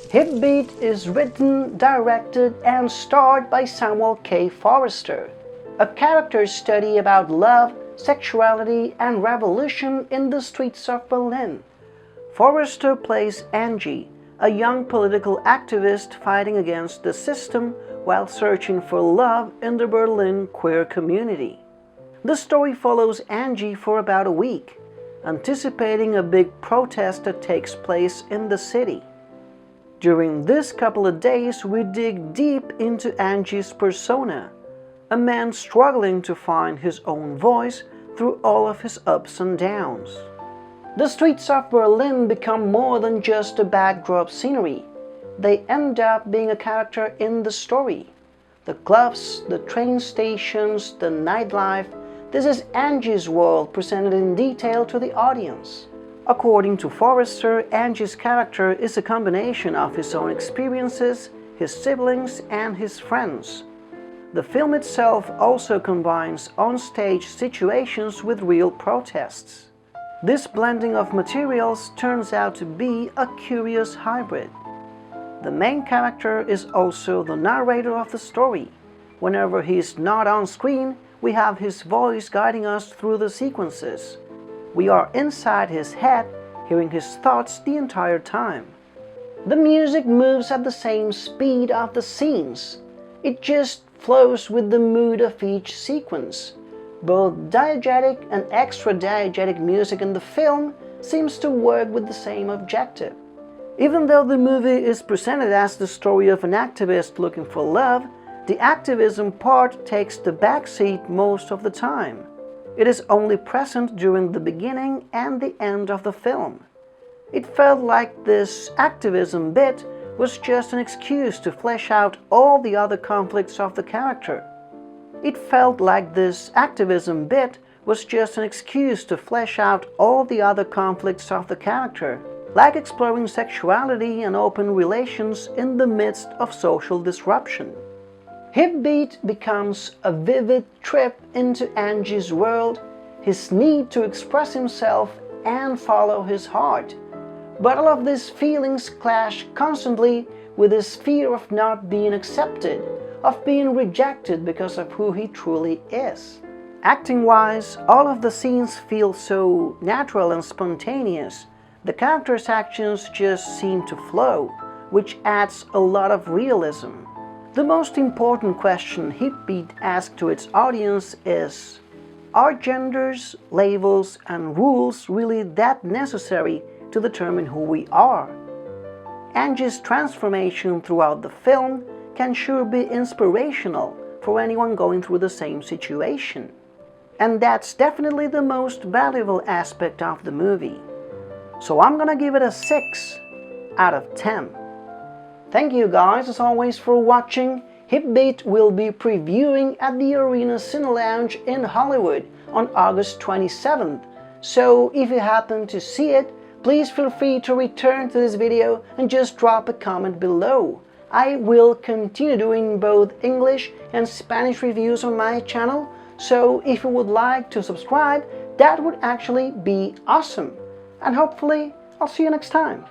Hipbeat is written, directed and starred by Samuel Kay Forrest, a character study about love, sexuality and revolution in the streets of Berlin. Forrest plays Angy, a young political activist fighting against the system while searching for love in the Berlin queer community. The story follows Angy for about a week, anticipating a big protest that takes place in the city. During this couple of days, we dig deep into Angy's persona, a man struggling to find his own voice through all of his ups and downs. The streets of Berlin become more than just a backdrop scenery. They end up being a character in the story. The clubs, the train stations, the nightlife, this is Angy's world presented in detail to the audience. According to Forrester, Angy's character is a combination of his own experiences, his siblings, and his friends. The film itself also combines on-stage situations with real protests. This blending of materials turns out to be a curious hybrid. The main character is also the narrator of the story. Whenever he is not on screen, we have his voice guiding us through the sequences. We are inside his head, hearing his thoughts the entire time. The music moves at the same speed of the scenes. It just flows with the mood of each sequence. Both diegetic and extra-diegetic music in the film seems to work with the same objective. Even though the movie is presented as the story of an activist looking for love, the activism part takes the backseat most of the time. It is only present during the beginning and the end of the film. It felt like this activism bit was just an excuse to flesh out all the other conflicts of the character. It felt like this activism bit was just an excuse to flesh out all the other conflicts of the character, like exploring sexuality and open relations in the midst of social disruption. Hipbeat becomes a vivid trip into Angy's world, his need to express himself and follow his heart. But all of these feelings clash constantly with his fear of not being accepted, of being rejected because of who he truly is. Acting-wise, all of the scenes feel so natural and spontaneous. The characters' actions just seem to flow, which adds a lot of realism. The most important question Hipbeat asks to its audience is, are genders, labels, and rules really that necessary to determine who we are? Angy's transformation throughout the film can sure be inspirational for anyone going through the same situation. And that's definitely the most valuable aspect of the movie. So I'm gonna give it a 6 out of 10. Thank you guys as always for watching. Hipbeat will be previewing at the Arena Cine Lounge in Hollywood on August 27th. So if you happen to see it, please feel free to return to this video and just drop a comment below. I will continue doing both English and Spanish reviews on my channel, so if you would like to subscribe, that would actually be awesome. And hopefully, I'll see you next time.